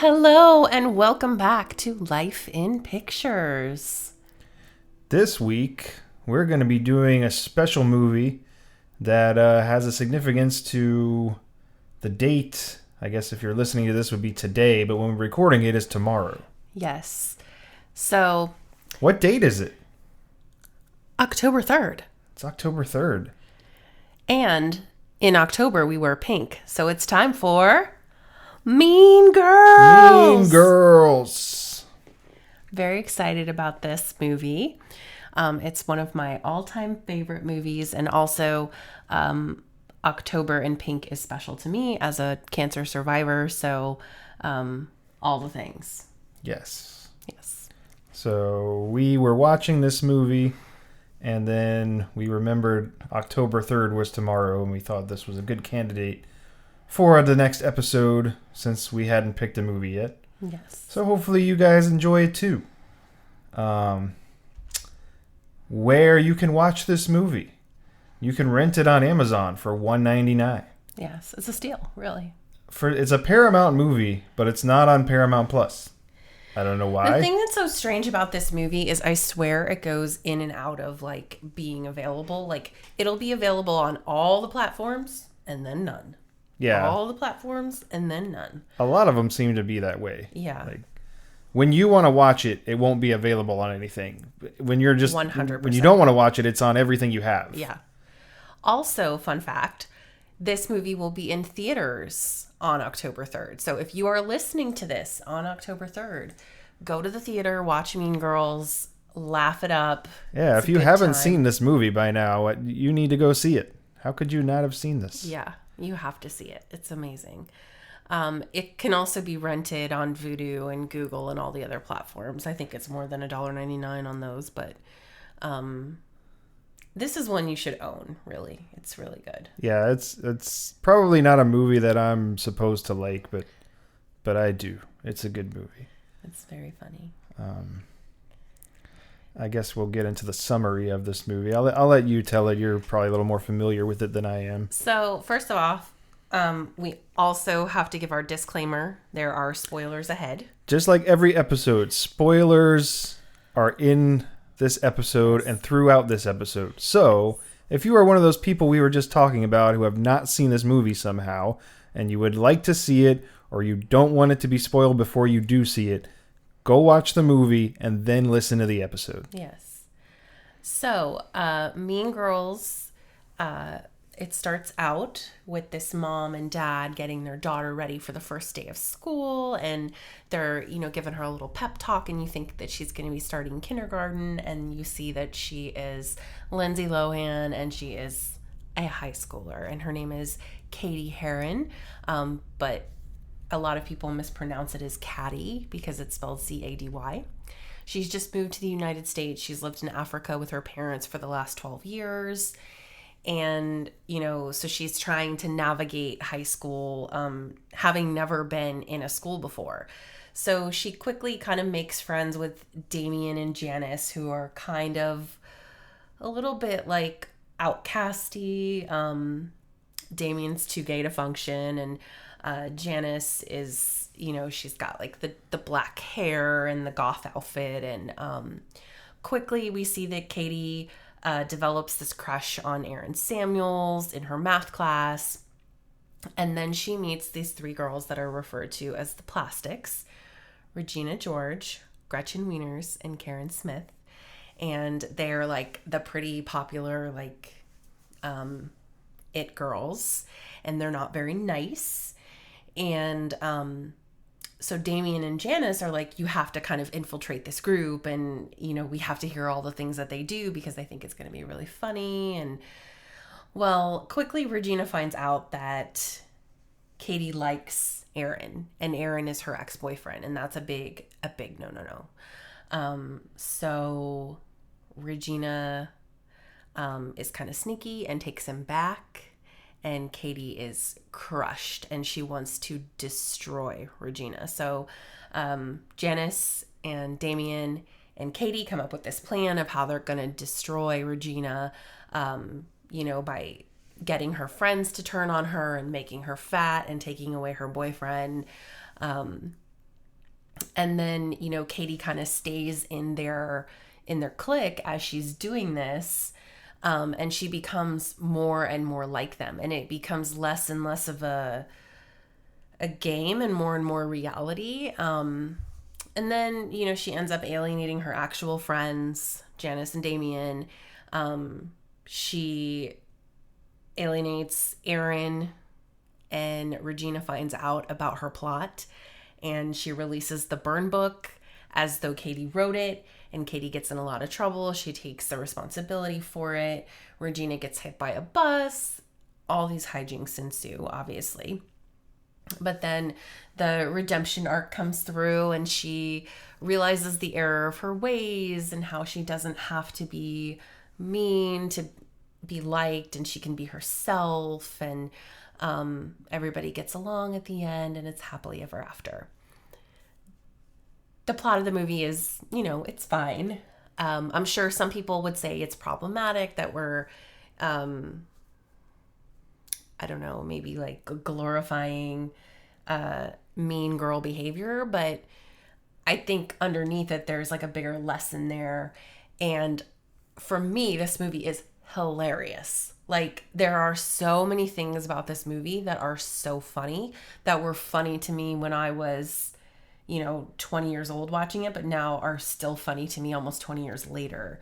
Hello and welcome back to Life in Pictures. This week, we're going to be doing a special movie that has a significance to the date. I guess if you're listening to this would be today, but when we're recording it is tomorrow. Yes. So, What date is it? October 3rd. It's October 3rd. And in October we wear pink. So it's time for Mean Girls. Mean Girls. Very excited about this movie. It's one of my all-time favorite movies, and also October in pink is special to me as a cancer survivor. So all the things. Yes. Yes. So we were watching this movie, and then we remembered October 3rd was tomorrow, and we thought this was a good candidate for the next episode since we hadn't picked a movie yet. Yes. So hopefully you guys enjoy it too. Where you can watch this movie. You can rent it on Amazon for $1.99. Yes, it's a steal, really. It's a Paramount movie, but it's not on Paramount Plus. I don't know why. The thing that's so strange about this movie is I swear it goes in and out of like being available. Like it'll be available on all the platforms and then none. Yeah. All the platforms and then none. A lot of them seem to be that way. Yeah. Like when you want to watch it, it won't be available on anything. When you're just 100%. When you don't want to watch it, it's on everything you have. Yeah. Also, fun fact, this movie will be in theaters on October 3rd. So if you are listening to this on October 3rd, go to the theater, watch Mean Girls, laugh it up. Yeah, It's if a you good haven't time. seen this movie by now, you need to go see it. How could you not have seen this? Yeah, you have to see it. It's amazing. It can also be rented on Vudu and Google and all the other platforms. I think it's more than $1.99 on those, but this is one you should own, really. It's really good. Yeah, it's probably not a movie that I'm supposed to like, but I do. It's a good movie. It's very funny. I guess we'll get into the summary of this movie. I'll let you tell it. You're probably a little more familiar with it than I am. So, first of all, we also have to give our disclaimer. There are spoilers ahead. Just like every episode, spoilers are in this episode and throughout this episode. So, if you are one of those people we were just talking about who have not seen this movie somehow, and you would like to see it, or you don't want it to be spoiled before you do see it, go watch the movie and then listen to the episode. Yes. So, Mean Girls, it starts out with this mom and dad getting their daughter ready for the first day of school, and they're, giving her a little pep talk, and you think that she's going to be starting kindergarten, and you see that she is Lindsay Lohan, and she is a high schooler, and her name is Katie Heron, but a lot of people mispronounce it as Caddy because it's spelled C-A-D-Y. She's just moved to the United States. She's lived in Africa with her parents for the last 12 years. And, so she's trying to navigate high school, having never been in a school before. So she quickly kind of makes friends with Damian and Janice, who are kind of a little bit like outcasty. Damian's too gay to function, and Janice is, she's got like the black hair and the goth outfit, and quickly we see that Katie develops this crush on Aaron Samuels in her math class, and then she meets these three girls that are referred to as the Plastics: Regina George, Gretchen Wieners, and Karen Smith, and they're like the pretty popular like it girls, and they're not very nice. And so Damian and Janice are like, you have to kind of infiltrate this group, and we have to hear all the things that they do because they think it's going to be really funny. And well, quickly Regina finds out that Katie likes Aaron, and Aaron is her ex-boyfriend, and that's a big no. So Regina is kind of sneaky and takes him back, and Katie is crushed, and she wants to destroy Regina. So Janice and Damian and Katie come up with this plan of how they're going to destroy Regina, by getting her friends to turn on her and making her fat and taking away her boyfriend. And then, you know, Katie kind of stays in their clique as she's doing this. And she becomes more and more like them. And it becomes less and less of a game and more reality. And then, you know, she ends up alienating her actual friends, Janice and Damian. She alienates Aaron, and Regina finds out about her plot, and she releases the burn book as though Katie wrote it, and Katie gets in a lot of trouble. She takes the responsibility for it. Regina gets hit by a bus. All these hijinks ensue, obviously. But then the redemption arc comes through, and she realizes the error of her ways and how she doesn't have to be mean to be liked, and she can be herself, and everybody gets along at the end, and it's happily ever after. The plot of the movie is, you know, it's fine. I'm sure some people would say it's problematic that we're, I don't know, maybe like glorifying mean girl behavior, but I think underneath it, there's like a bigger lesson there. And for me, this movie is hilarious. Like, there are so many things about this movie that are so funny, that were funny to me when I was, you know, 20 years old watching it, but now are still funny to me almost 20 years later.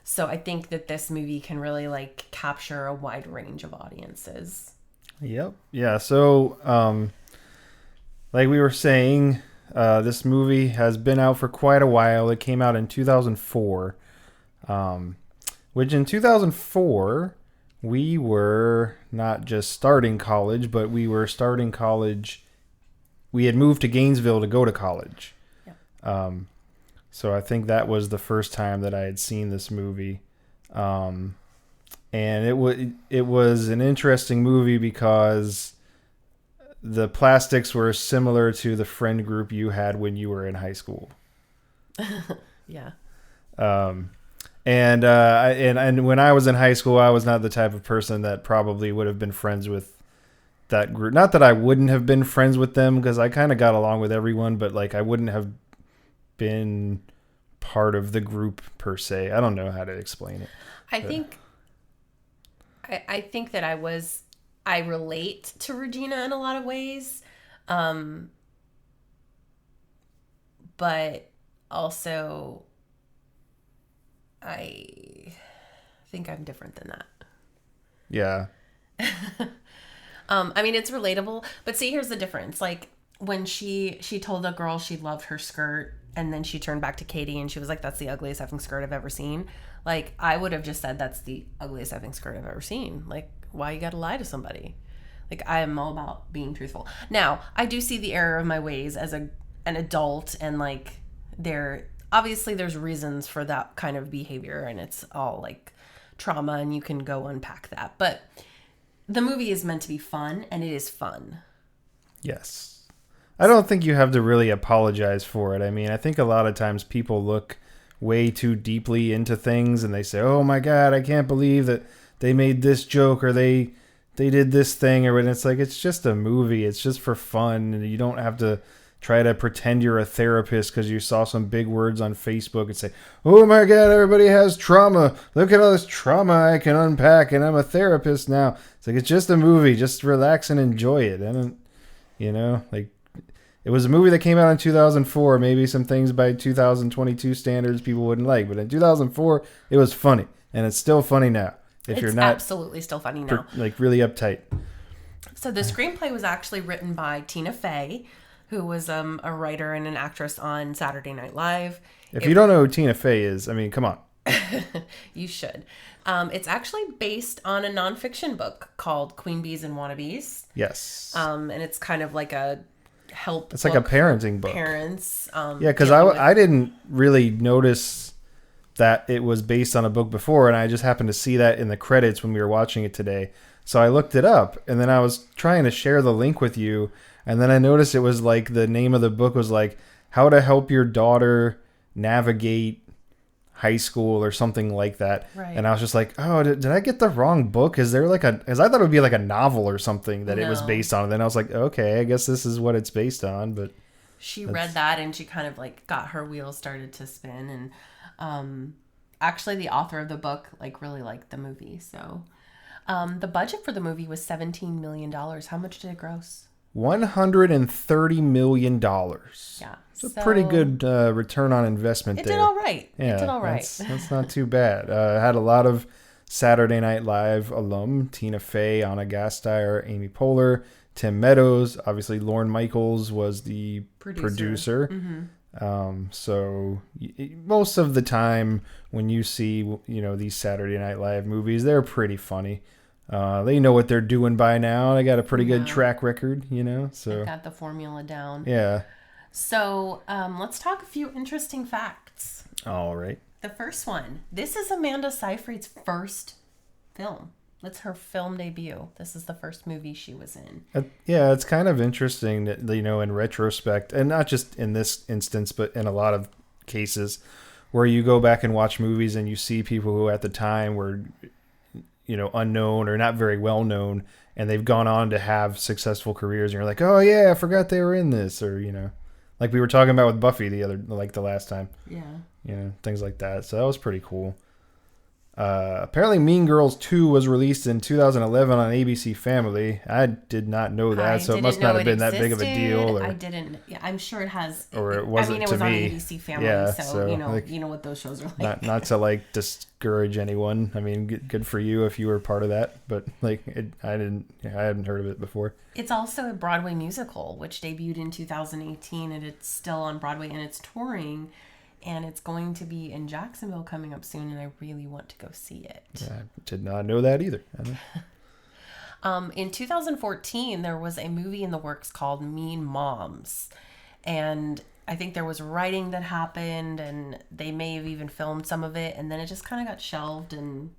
So I think that this movie can really like capture a wide range of audiences. Yep. Yeah. So, like we were saying, this movie has been out for quite a while. It came out in 2004, which in 2004, we were not just starting college, but we were starting college. We had moved to Gainesville to go to college. Yeah. So I think that was the first time that I had seen this movie. And it was an interesting movie because the plastics were similar to the friend group you had when you were in high school. Yeah. And when I was in high school, I was not the type of person that probably would have been friends with that group. Not that I wouldn't have been friends with them, because I kind of got along with everyone, but like I wouldn't have been part of the group per se. I don't know how to explain it. I think that I relate to Regina in a lot of ways. But also I think I'm different than that. Yeah. I mean, it's relatable, but see, here's the difference. Like, when she told the girl she loved her skirt, and then she turned back to Katie and she was like, that's the ugliest effing skirt I've ever seen. Like, I would have just said, that's the ugliest effing skirt I've ever seen. Like, why you gotta lie to somebody? Like, I am all about being truthful. Now, I do see the error of my ways as an adult, and like, there's reasons for that kind of behavior, and it's all like trauma, and you can go unpack that. But the movie is meant to be fun, and it is fun. Yes. I don't think you have to really apologize for it. I mean, I think a lot of times people look way too deeply into things, and they say, oh my God, I can't believe that they made this joke, or they did this thing, or when it's like, it's just a movie. It's just for fun, and you don't have to try to pretend you're a therapist because you saw some big words on Facebook and say, oh my God, everybody has trauma. Look at all this trauma I can unpack, and I'm a therapist now. It's like, it's just a movie. Just relax and enjoy it. And, you know, like, it was a movie that came out in 2004. Maybe some things by 2022 standards people wouldn't like, but in 2004, it was funny, and it's still funny now. If you're not absolutely still funny now. Like, really uptight. So the screenplay was actually written by Tina Fey, who was a writer and an actress on Saturday Night Live. If you don't know who Tina Fey is, I mean, come on. You should. It's actually based on a nonfiction book called Queen Bees and Wannabes. Yes. And it's kind of like a help. It's like a parenting book. Parents. Yeah, because I didn't really notice that it was based on a book before, and I just happened to see that in the credits when we were watching it today. So I looked it up, and then I was trying to share the link with you, and then I noticed it was like the name of the book was like How to Help Your Daughter Navigate High School or something like that. Right. And I was just like, oh, did I get the wrong book? Is there like because I thought it would be like a novel or something that it was based on. And then I was like, okay, I guess this is what it's based on. But She read that and she kind of like got her wheels started to spin. And actually, the author of the book like really liked the movie. So the budget for the movie was $17 million. How much did it gross? $130 million. Yeah. It's a pretty good return on investment there. It did all right. Yeah, it did all right. That's not too bad. Had a lot of Saturday Night Live alum. Tina Fey, Anna Gasteyer, Amy Poehler, Tim Meadows. Obviously, Lorne Michaels was the producer. So most of the time when you see, these Saturday Night Live movies, they're pretty funny. They know what they're doing by now. They got a pretty good track record, so they got the formula down. Yeah. So let's talk a few interesting facts. All right. The first one. This is Amanda Seyfried's first film. It's her film debut. This is the first movie she was in. Yeah, it's kind of interesting that, in retrospect, and not just in this instance, but in a lot of cases, where you go back and watch movies and you see people who at the time were, unknown or not very well known, and they've gone on to have successful careers, and you're like, oh yeah, I forgot they were in this, or, like we were talking about with Buffy the last time. Yeah. Things like that. So that was pretty cool. Apparently Mean Girls 2 was released in 2011 on ABC Family. I did not know that, so it must not have been that big of a deal. Or, I didn't. Yeah, I'm sure it has. Or it wasn't it was to on me. ABC Family, Yeah, so like, you know what those shows are like. Not to discourage anyone. I mean, good for you if you were part of that, but I hadn't heard of it before. It's also a Broadway musical, which debuted in 2018, and it's still on Broadway and it's touring. And it's going to be in Jacksonville coming up soon, and I really want to go see it. Yeah, I did not know that either. In 2014, there was a movie in the works called Mean Moms. And I think there was writing that happened, and they may have even filmed some of it. And then it just kind of got shelved, and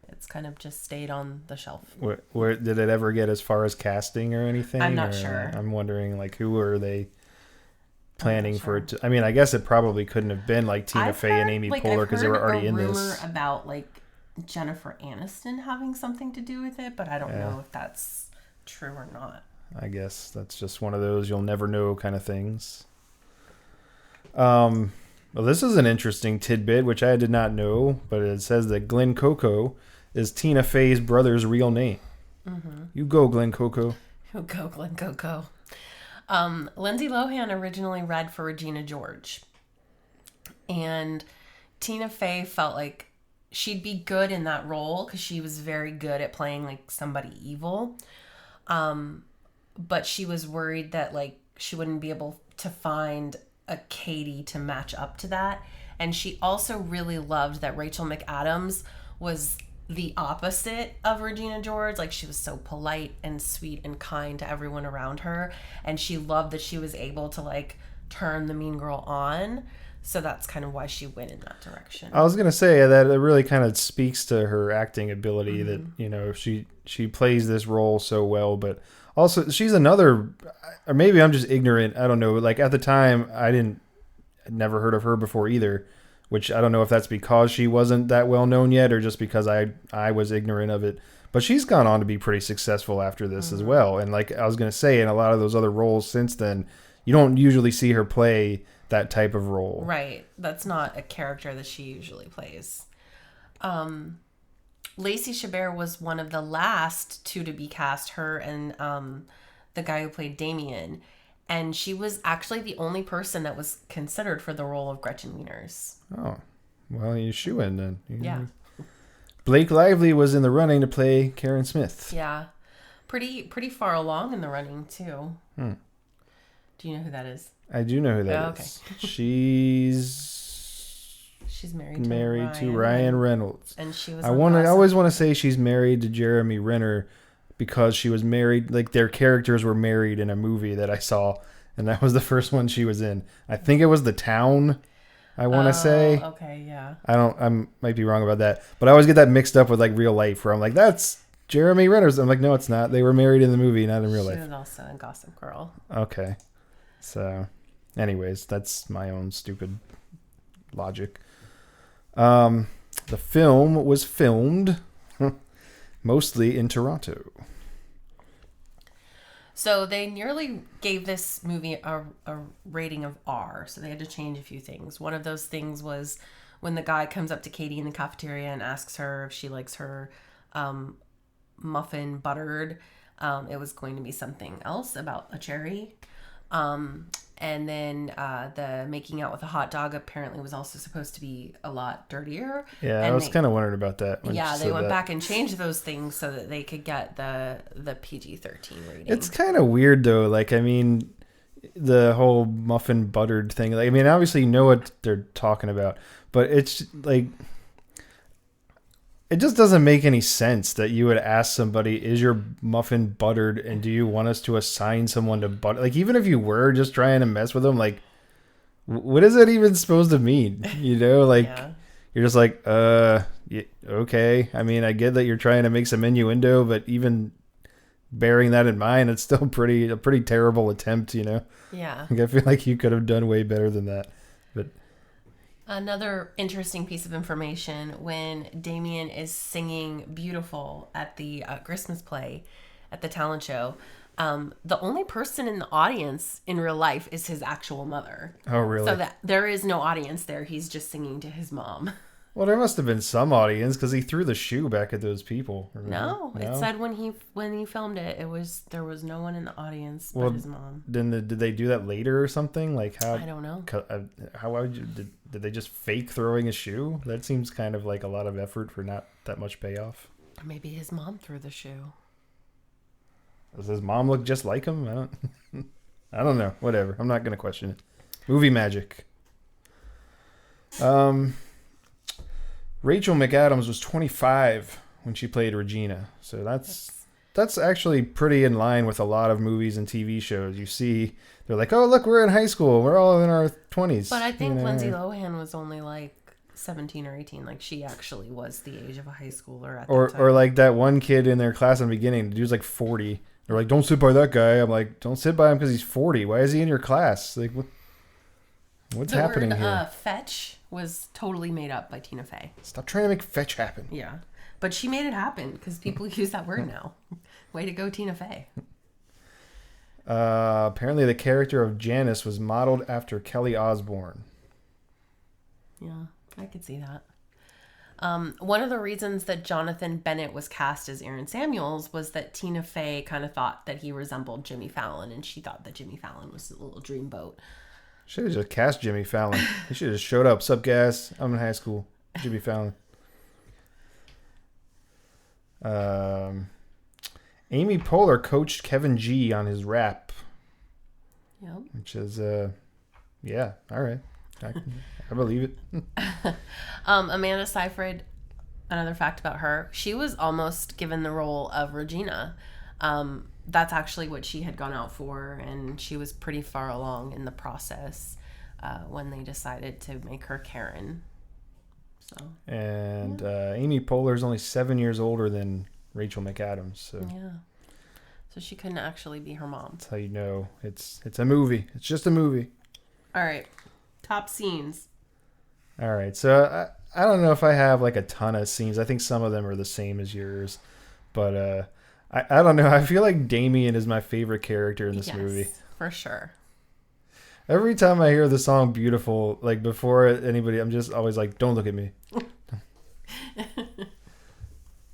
it's kind of just stayed on the shelf. Where did it ever get as far as casting or anything? I'm not sure. I'm wondering, who are they planning for it to, I guess it probably couldn't have been like Tina Fey and Amy Poehler because they were already in this. I've heard a rumor about Jennifer Aniston having something to do with it, but I don't know if that's true or not. I guess that's just one of those you'll never know kind of things. Well, this is an interesting tidbit which I did not know, but it says that Glenn Coco is Tina Fey's brother's real name. Mm-hmm. You go, Glenn Coco. You go, Glenn Coco. Lindsay Lohan originally read for Regina George, and Tina Fey felt like she'd be good in that role because she was very good at playing somebody evil. But she was worried that she wouldn't be able to find a Katie to match up to that. And she also really loved that Rachel McAdams was the opposite of Regina George. She was so polite and sweet and kind to everyone around her, and she loved that she was able to turn the mean girl on. So that's kind of why she went in that direction. I was gonna say that it really kind of speaks to her acting ability, that she plays this role so well, but also she's another, or maybe I'm just ignorant, I don't know, at the time I'd never heard of her before either, which I don't know if that's because she wasn't that well known yet or just because I was ignorant of it. But she's gone on to be pretty successful after this as well. And I was going to say, in a lot of those other roles since then, you don't usually see her play that type of role. Right. That's not a character that she usually plays. Lacey Chabert was one of the last two to be cast, her and the guy who played Damian. And she was actually the only person that was considered for the role of Gretchen Wieners. Oh, well, you shoo-in then. Yeah. Blake Lively was in the running to play Karen Smith. Yeah. Pretty far along in the running, too. Hmm. Do you know who that is? I do know who that is. She's married to Ryan Reynolds. And she was I always want to say she's married to Jeremy Renner, because she was married, their characters were married in a movie that I saw, and that was the first one she was in. I think it was The Town, I want to say. Okay, yeah. I might be wrong about that, but I always get that mixed up with real life, where I'm like, that's Jeremy Renner's. I'm like, no, it's not. They were married in the movie, not in real life. She was also in Gossip Girl. Okay. So, anyways, that's my own stupid logic. The film was filmed mostly in Toronto. So they nearly gave this movie a rating of R. So they had to change a few things. One of those things was when the guy comes up to Katie in the cafeteria and asks her if she likes her muffin buttered. It was going to be something else about a cherry. And then the making out with a hot dog apparently was also supposed to be a lot dirtier. Yeah, and I was kind of wondering about that. Yeah, they went back and changed those things so that they could get the PG-13 rating. It's kind of weird though. Like, I mean, the whole muffin buttered thing. Like, I mean, obviously you know what they're talking about, but it's like, it just doesn't make any sense that you would ask somebody, is your muffin buttered, and do you want us to assign someone to butter? Like, even if you were just trying to mess with them, like, what is that even supposed to mean? You know, like, you're just like, yeah, okay. I mean, I get that you're trying to make some innuendo, but even bearing that in mind, it's still a pretty terrible attempt, you know? Yeah. Like, I feel like you could have done way better than that. But another interesting piece of information, when Damian is singing Beautiful at the Christmas play at the talent show, the only person in the audience in real life is his actual mother. Oh, really? So that there is no audience there. He's just singing to his mom. Well, there must have been some audience because he threw the shoe back at those people. No, it said when he filmed it, there was no one in the audience but his mom. Then did they do that later or something? Like how? I don't know. How would you did they just fake throwing a shoe? That seems kind of like a lot of effort for not that much payoff. Or maybe his mom threw the shoe. Does his mom look just like him? I don't know. Whatever. I'm not gonna question it. Movie magic. Rachel McAdams was 25 when she played Regina. So that's actually pretty in line with a lot of movies and TV shows. You see, they're like, oh, look, we're in high school. We're all in our 20s. But I think Lindsay Lohan was only like 17 or 18. Like, she actually was the age of a high schooler at that time. Or like that one kid in their class in the beginning. The dude's like 40. They're like, don't sit by that guy. I'm like, don't sit by him because he's 40. Why is he in your class? Like, what's happening here? The word fetch was totally made up by Tina Fey. Stop trying to make fetch happen. Yeah. But she made it happen because people use that word now. Way to go, Tina Fey. Apparently the character of Janice was modeled after Kelly Osbourne. Yeah, I could see that. One of the reasons that Jonathan Bennett was cast as Aaron Samuels was that Tina Fey kind of thought that he resembled Jimmy Fallon, and she thought that Jimmy Fallon was a little dreamboat. Should have just cast Jimmy Fallon. He should have just showed up. Sup, guys? I'm in high school. Jimmy Fallon. Amy Poehler coached Kevin G on his rap. Yep. Which is, yeah, all right. I believe it. Amanda Seyfried, another fact about her, she was almost given the role of Regina. That's actually what she had gone out for, and she was pretty far along in the process when they decided to make her Karen. So. And Amy Poehler is only 7 years older than Rachel McAdams. So. Yeah. So she couldn't actually be her mom. That's how you know it's a movie. It's just a movie. All right. Top scenes. All right. So I don't know if I have like a ton of scenes. I think some of them are the same as yours. But I don't know. I feel like Damian is my favorite character in this movie. For sure. Every time I hear the song Beautiful, like before anybody, I'm just always like, don't look at me.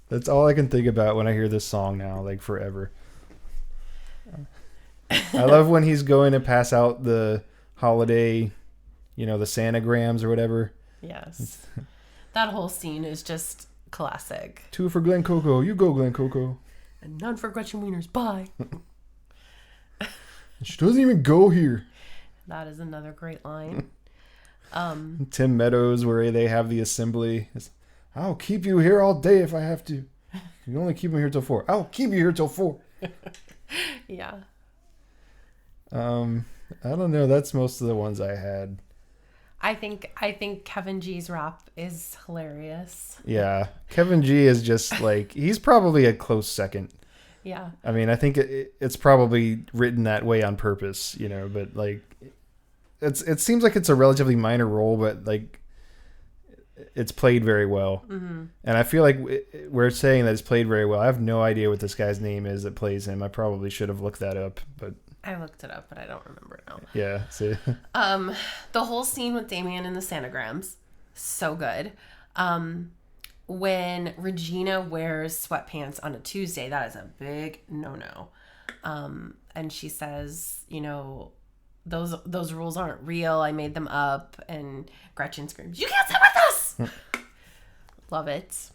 That's all I can think about when I hear this song now, like forever. I love when he's going to pass out the holiday, the Santagrams or whatever. Yes. That whole scene is just classic. 2 for Glen Coco. You go, Glen Coco. And none for Gretchen Wieners. Bye. She doesn't even go here. That is another great line. Tim Meadows, where they have the assembly. I'll keep you here all day if I have to. You only keep me here till 4. I'll keep you here till 4. Yeah. I don't know. That's most of the ones I had. I think Kevin G's rap is hilarious. Yeah. Kevin G is just like, he's probably a close second. Yeah. I mean, I think it's probably written that way on purpose, but like it seems like it's a relatively minor role, but like it's played very well. Mm-hmm. And I feel like we're saying that it's played very well. I have no idea what this guy's name is that plays him. I probably should have looked that up, but I looked it up, but I don't remember it now. Yeah. See. The whole scene with Damian and the Sanagrams, so good. When Regina wears sweatpants on a Tuesday, that is a big no-no. And she says, you know, those rules aren't real. I made them up. And Gretchen screams, "You can't sit with us!" Love it.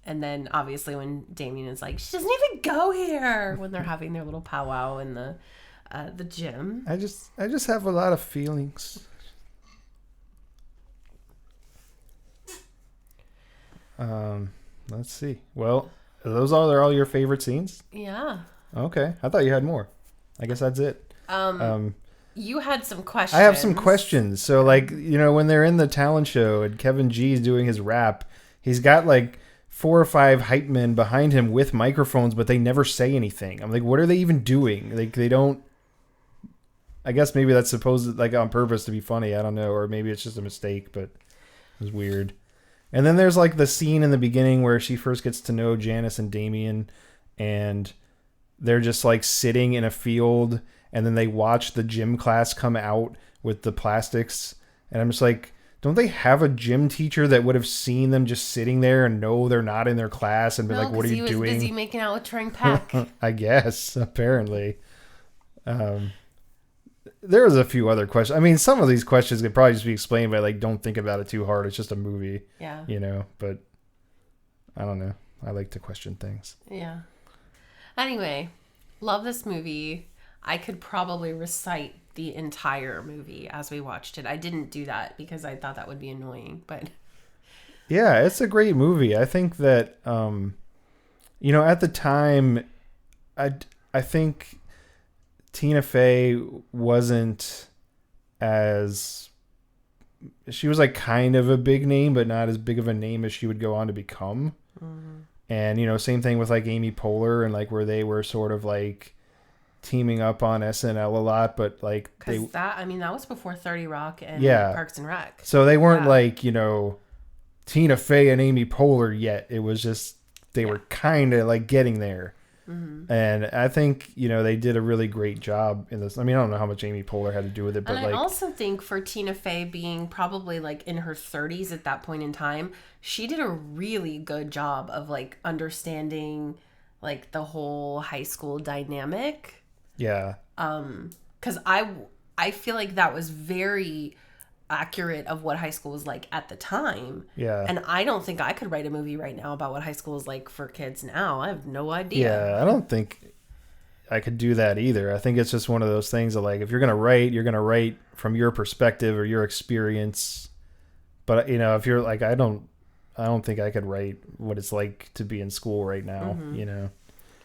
And then obviously when Damian is like, "She doesn't even go here," when they're having their little powwow in the gym. I just have a lot of feelings. Let's see. Well, those are all your favorite scenes? Yeah. Okay. I thought you had more. I guess that's it. You had some questions. I have some questions. So, like, you know, when they're in the talent show and Kevin G is doing his rap, he's got like 4 or 5 hype men behind him with microphones, but they never say anything. I'm like, what are they even doing? Like, they don't. I guess maybe that's supposed like on purpose to be funny. I don't know, or maybe it's just a mistake, but it was weird. And then there's like the scene in the beginning where she first gets to know Janice and Damian, and they're just like sitting in a field, and then they watch the gym class come out with the plastics, and I'm just like, don't they have a gym teacher that would have seen them just sitting there and know they're not in their class and be like, what are you doing? He was busy making out with Turing Peck. I guess, apparently. There was a few other questions. I mean, some of these questions could probably just be explained by like, don't think about it too hard. It's just a movie. Yeah. You know, but I don't know. I like to question things. Yeah. Anyway, love this movie. I could probably recite the entire movie as we watched it. I didn't do that because I thought that would be annoying, but yeah, it's a great movie. I think that, you know, at the time, I think Tina Fey wasn't as, she was like kind of a big name, but not as big of a name as she would go on to become. Mm-hmm. And, you know, same thing with like Amy Poehler and like where they were sort of like teaming up on SNL a lot, but like that was before 30 Rock and Parks and Rec. So they weren't like, you know, Tina Fey and Amy Poehler yet. It was just, they were kind of like getting there. Mm-hmm. And I think, you know, they did a really great job in this. I mean, I don't know how much Amy Poehler had to do with it, but and I also think for Tina Fey being probably like in her 30s at that point in time, she did a really good job of like understanding like the whole high school dynamic. Yeah. Because I feel like that was very accurate of what high school was like at the time. Yeah. And I don't think I could write a movie right now about what high school is like for kids now. I have no idea. Yeah, I don't think I could do that either. I think it's just one of those things that like if you're going to write from your perspective or your experience. But you know, if you're like I don't think I could write what it's like to be in school right now, you know.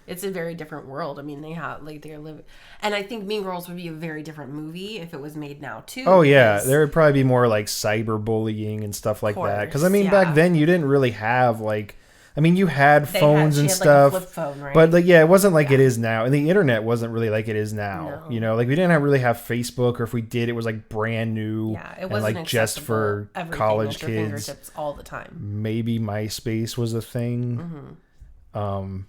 It's a very different world. I mean, they're living, and I think Mean Girls would be a very different movie if it was made now too. Oh yeah, there would probably be more like cyberbullying and stuff like that. Because I mean, back then you didn't really have like, I mean, you had phones and stuff, like a flip phone, right? But like, yeah, it wasn't like it is now, and the internet wasn't really like it is now. No. You know, like we didn't really have Facebook, or if we did, it was like brand new. Yeah, it wasn't like just for college kids. Fingertips all the time. Maybe MySpace was a thing. Mm-hmm.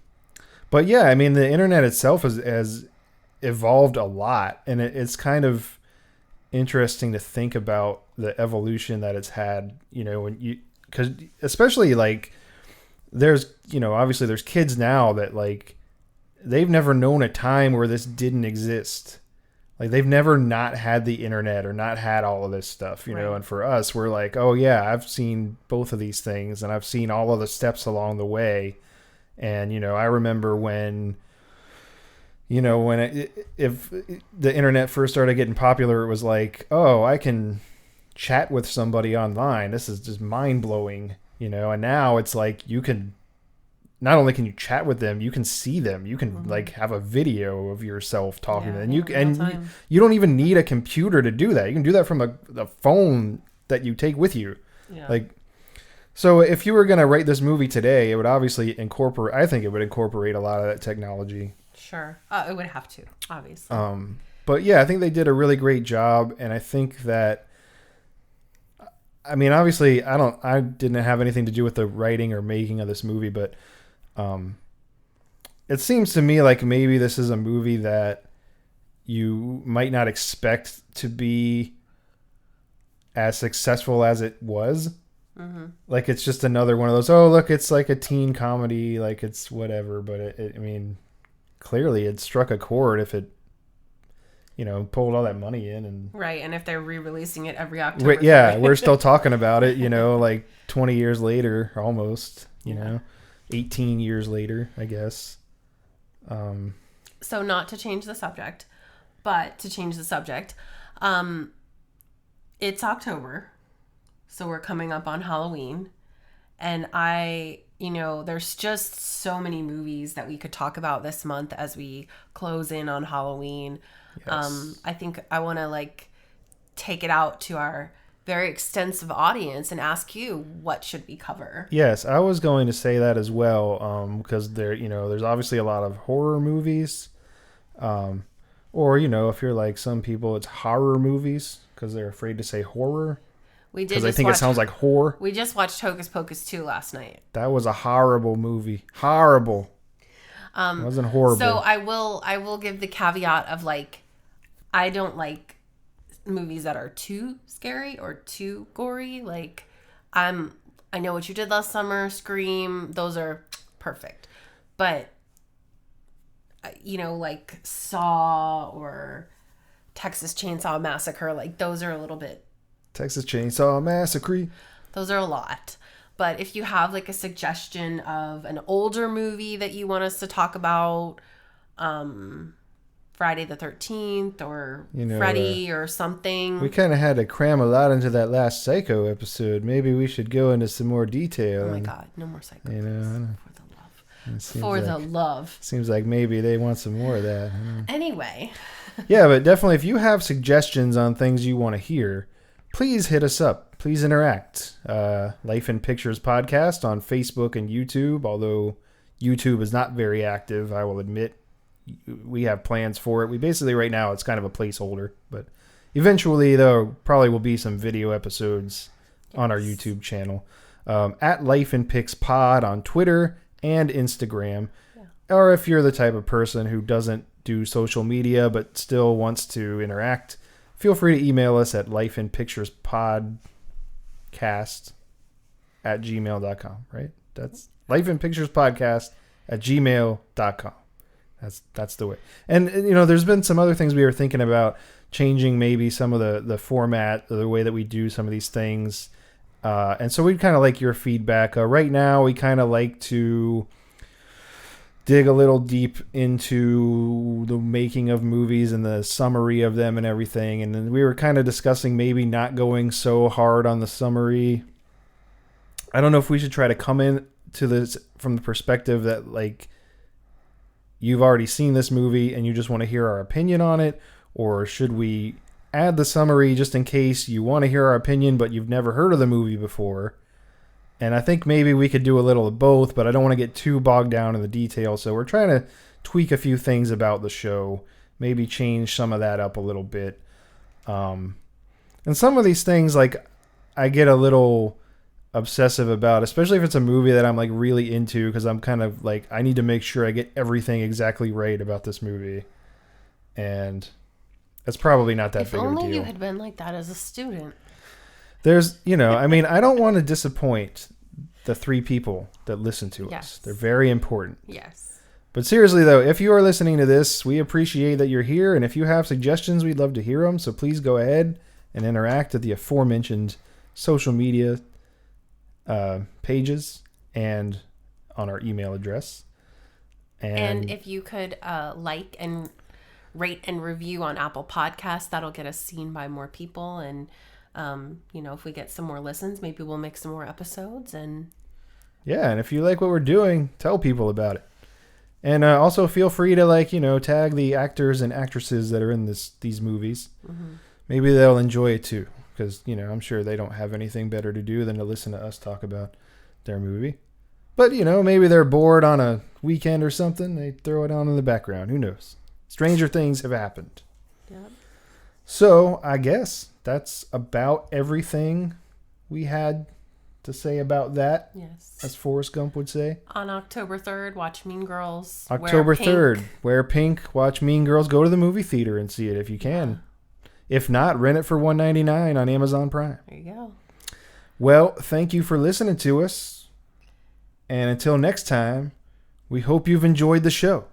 But yeah, I mean, the internet itself has evolved a lot, and it's kind of interesting to think about the evolution that it's had, you know, because especially like there's, you know, obviously there's kids now that like they've never known a time where this didn't exist. Like they've never not had the internet or not had all of this stuff, you know, and for us, we're like, oh yeah, I've seen both of these things and I've seen all of the steps along the way. And, you know, I remember when, you know, if the internet first started getting popular, it was like, oh, I can chat with somebody online. This is just mind blowing, you know, and now it's like you can, not only can you chat with them, you can see them. You can like have a video of yourself talking to them. You don't even need a computer to do that. You can do that from a phone that you take with you. Yeah. Like, so if you were going to write this movie today, it would obviously incorporate, I think it would incorporate a lot of that technology. Sure. It would have to, obviously. But yeah, I think they did a really great job. And I think that I mean, obviously, I didn't have anything to do with the writing or making of this movie, but it seems to me like maybe this is a movie that you might not expect to be as successful as it was. Mm-hmm. Like, it's just another one of those, oh, look, it's like a teen comedy, like it's whatever. But I mean, clearly it struck a chord if it, pulled all that money in. And right. And if they're re-releasing it every October. We're still talking about it, like 20 years later, almost, 18 years later, I guess. So not to change the subject, but to change the subject, it's October, so we're coming up on Halloween, and there's just so many movies that we could talk about this month as we close in on Halloween. Yes. I think I want to take it out to our very extensive audience and ask you, what should we cover? Yes, I was going to say that as well, because there's obviously a lot of horror movies, or if you're like some people, it's horror movies because they're afraid to say horror. We did because they think it sounds like horror. We just watched Hocus Pocus 2 last night. That was a horrible movie. Horrible. It wasn't horrible. So I will give the caveat of I don't like movies that are too scary or too gory. I Know What You Did Last Summer, Scream, those are perfect. But Saw or Texas Chainsaw Massacre, those are a little bit. Texas Chainsaw Massacre. Those are a lot. But if you have a suggestion of an older movie that you want us to talk about, Friday the 13th or Freddy or something. We kind of had to cram a lot into that last Psycho episode. Maybe we should go into some more detail. Oh my God, no more Psycho. For the love. For the love. Seems like maybe they want some more of that. Anyway. Yeah, but definitely if you have suggestions on things you want to hear, please hit us up. Please interact. Life in Pictures Podcast on Facebook and YouTube, although YouTube is not very active, I will admit. We have plans for it. We basically, right now, it's kind of a placeholder, but eventually there probably will be some video episodes on our YouTube channel. At Life in Pics Pod on Twitter and Instagram. Yeah. Or if you're the type of person who doesn't do social media but still wants to interact, feel free to email us at lifeinpicturespodcast@gmail.com, right? That's lifeinpicturespodcast@gmail.com. That's the way. And there's been some other things we were thinking about changing, maybe some of the format, or the way that we do some of these things. And so we'd kind of like your feedback. Right now, we kind of like to dig a little deep into the making of movies and the summary of them and everything. And then we were kind of discussing maybe not going so hard on the summary. I don't know if we should try to come in to this from the perspective that you've already seen this movie and you just want to hear our opinion on it, or should we add the summary just in case you want to hear our opinion but you've never heard of the movie before? And I think maybe we could do a little of both, but I don't want to get too bogged down in the details, so we're trying to tweak a few things about the show, maybe change some of that up a little bit. And some of these things, I get a little obsessive about, especially if it's a movie that I'm really into, because I'm kind of I need to make sure I get everything exactly right about this movie, and it's probably not that big of a deal. If only you had been like that as a student. There's I don't want to disappoint the 3 people that listen to us. They're very important. Yes. But seriously though, if you are listening to this, we appreciate that you're here, and if you have suggestions, we'd love to hear them, so please go ahead and interact at the aforementioned social media pages and on our email address. And if you could like and rate and review on Apple Podcasts, that'll get us seen by more people. And, if we get some more listens, maybe we'll make some more episodes. And yeah, and if you like what we're doing, tell people about it. And also feel free to tag the actors and actresses that are in these movies. Mm-hmm. Maybe they'll enjoy it too. Because, I'm sure they don't have anything better to do than to listen to us talk about their movie. But, maybe they're bored on a weekend or something. They throw it on in the background. Who knows? Stranger things have happened. Yep. So, I guess that's about everything we had to say about that, Yes. as Forrest Gump would say. On October 3rd, watch Mean Girls. October Wear pink. 3rd, wear pink, watch Mean Girls, go to the movie theater and see it if you can. If not, rent it for $1.99 on Amazon Prime. There you go. Well, thank you for listening to us. And until next time, we hope you've enjoyed the show.